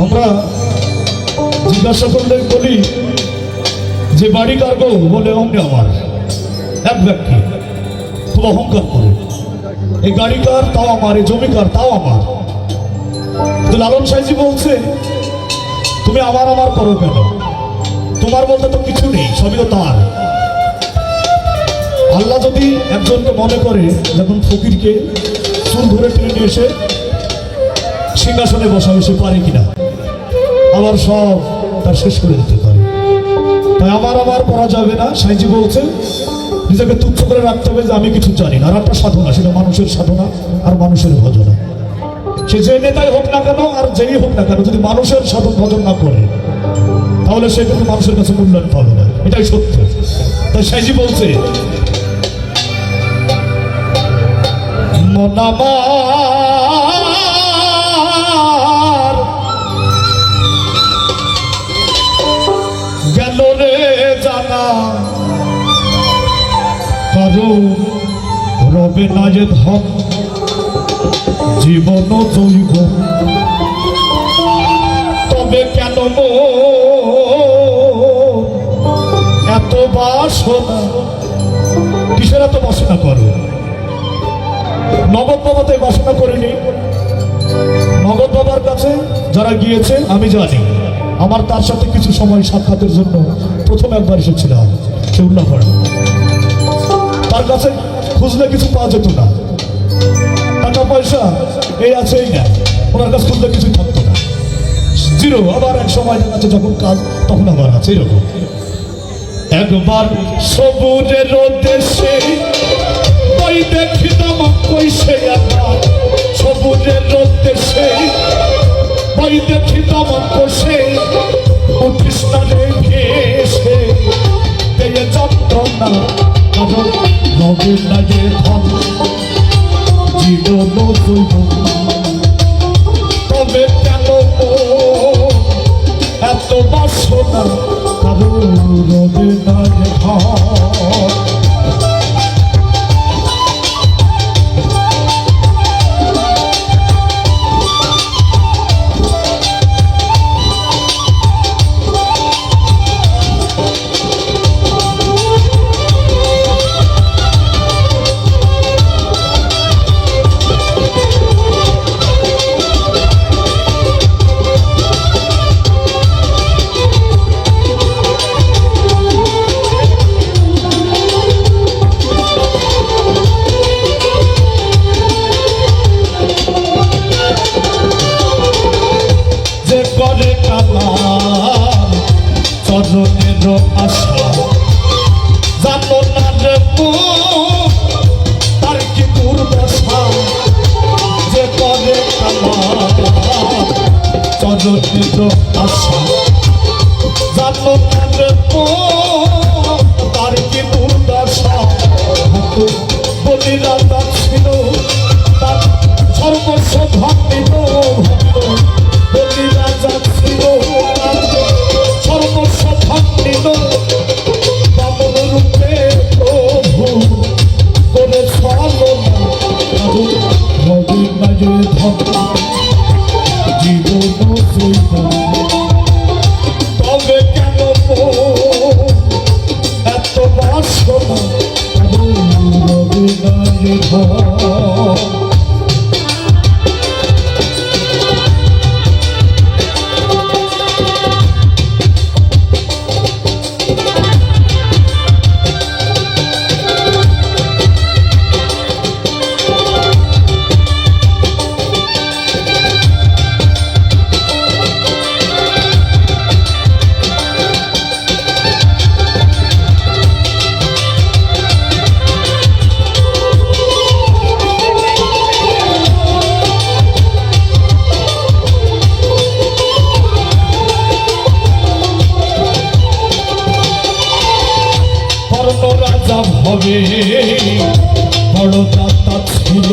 আমরা জিজ্ঞাসা করলে বলি যে বাড়ি কার গো, বলে অমনি আমার। এক ব্যক্তি খুব অহংকার করে, এই গাড়ি কার, তাও আমার, এই জমি কার, তাও আমার। তো লালন সাইজি বলছে তুমি আমার আমার করো কেন, তোমার বলতে তো কিছু নেই, সবই তো তার। আল্লাহ যদি একজনকে মনে করে, যখন ফকিরকে চুল ধরে টেনে নিয়ে এসে সিংহাসনে বসাবে, সে পারে কিনা, আবার সব তার শেষ করে দিতে পারে। তাই আমার আমার করা যাবে না। সাইজি বলছে নিজেকে তুচ্ছ করে রাখতে হবে যে আমি কিছু জানি না। আর একটা সাধনা, সেটা মানুষের সাধনা আর মানুষের ভজনা। সে যে নেতাই হোক না কেন আর যেই হোক না কেন, যদি মানুষের সাধন ভজন না করে, তাহলে সে কিন্তু মানুষের কাছে মূল্যায়ন পাবে না, এটাই সত্য। তাই সাইজি বলছে মন আমার গেল রে জানা, কারো রবে না যে ধন জীবন জৈব, তবে কেন এত বাসনা, কিসের এত বাসনা করো? নগদ বাবা তো বাসনা করিনি। নগদ বাবার কাছে যারা গিয়েছে আমি জানি, আমার তার সাথে কিছু সময় সাক্ষাতের জন্য প্রথম একবার এসেছিলাম উল্লাপাড়া। তার কাছে খুঁজলে কিছু পাওয়া যেত না, টাকা পয়সা এই আছে এই না, ওনার কাছে খুঁজলে কিছুই থাকতো না, জিরো। আবার এক সময় দেখাচ্ছে যখন কাজ তখন আবার আছে এরকম। একবার সবুজের দেশে ওই দেখিতাম কইসে, একবার সবুজের দেশে ওই দেখিতাম কষে, উঠিস না রে ভেসে পেয়ে যন্ত্রণা, কারণ নবের না যে ধন জীবন জৈব, তবে কেন এত বাসনা, কারণ নবের না যে ধন। চরণের আশা জানো না রে তার কি দুর্দশা, যে করে চরণের আশা জানো না রে তার কি দুর্দশা। বলি রাজা ছিল তার সর্বস্ব ভাবিল, বলি রাজা ছিল সর্বস্ব ভাবিল, বামন রূপে প্রভু করে ছলনা, রবির মাঝে ধন জীবন জৈব, তবে কেন এত বাসনা, রবির মাঝে ধন। রাজা ভবে বড় দাতা ছিল,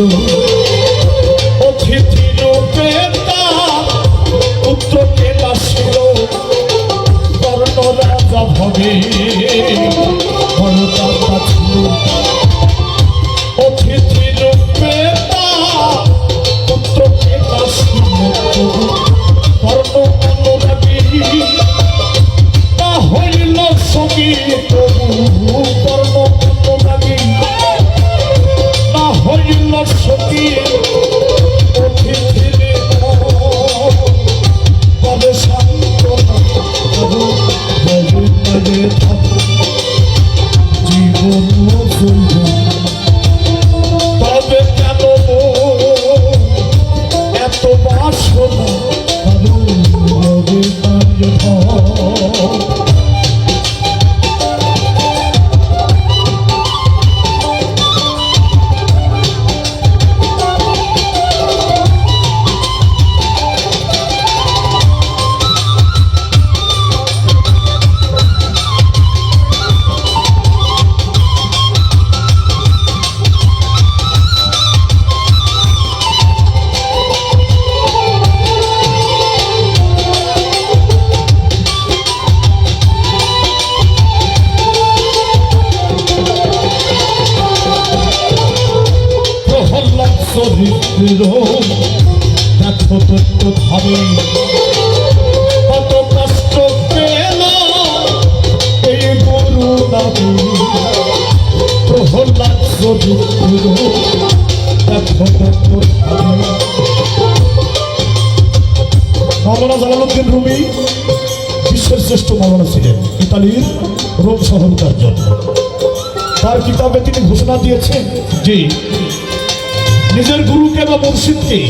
অতিথি রূপে তার পুত্রকে বাসিল, বর্ণ রাজা ভবে বড় দাতা ছিল, অতিথি রূপে তার পুত্রকে বাসিল, বর্ণ দেখো তত্ত্ব ভাবে কত কষ্ট পেল এই গুরু নামে প্রহ্লাদ চরিত্র দেখো তত্ত্ব ভাবে। মাওলানা জালালউদ্দিন রুমি বিশ্বের শ্রেষ্ঠ মাওলানা ছিলেন ইতালির রোম শহরটার জন্য। তার কিতাবে তিনি ঘোষণা দিয়েছেন যে নিজের গুরুকে বা মুর্শিদকে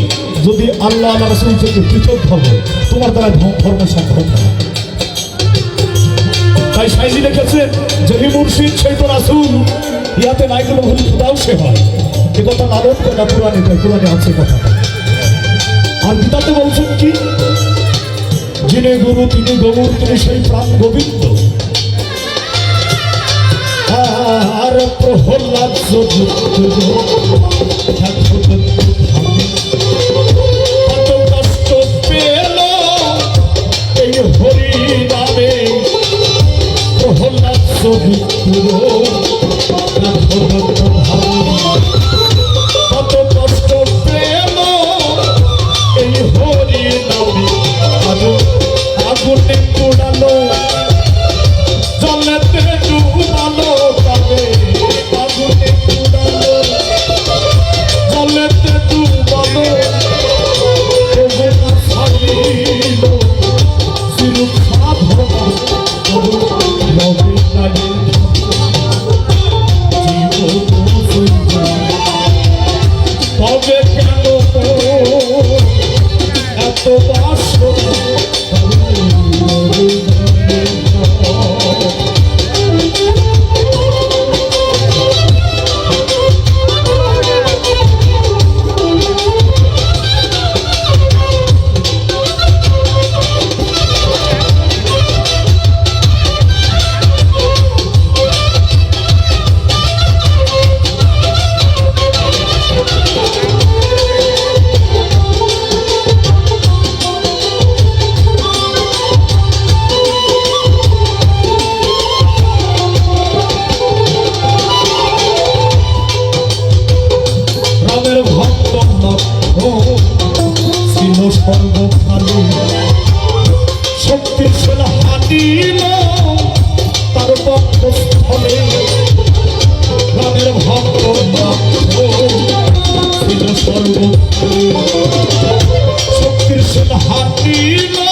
যদি আল্লাহ আল্লাহ রাসূল থেকে পৃথক ভাবে তোমার দ্বারা ধর্ম সম্ভব না। তাই সাইজি লিখেছেন যে হি মুর্শিদ সেই তো রাসূল ইয়াতে নাই কোনো ভুল খুদাও সে হয়। এ কথা লালন করে পুরাণে আছে কথাটা। আর গীতাতে বলছেন কি যিনি গুরু তিনি গৌর তিনি সেই প্রাণ গোবিন্দ। আর প্রহ্লাদ কত কষ্ট পেল এই হরি নামে প্রহ্লাদ কত কষ্ট পেল এই হরি নামে আগুনে পোড়ালো জলেতে ডুবালো তবে আগুনে পোড়ালো জলেতে ডুবালো তবু না ছাড়িল শিরুখা ধরা রবে লাগে তবে কেন এত বাসনা সর্বকালে শক্তিশাল হাতিল তার পক্ষস্থলে রামের ভক্ত ছিল সর্বকালে শক্তিশাল হাতিল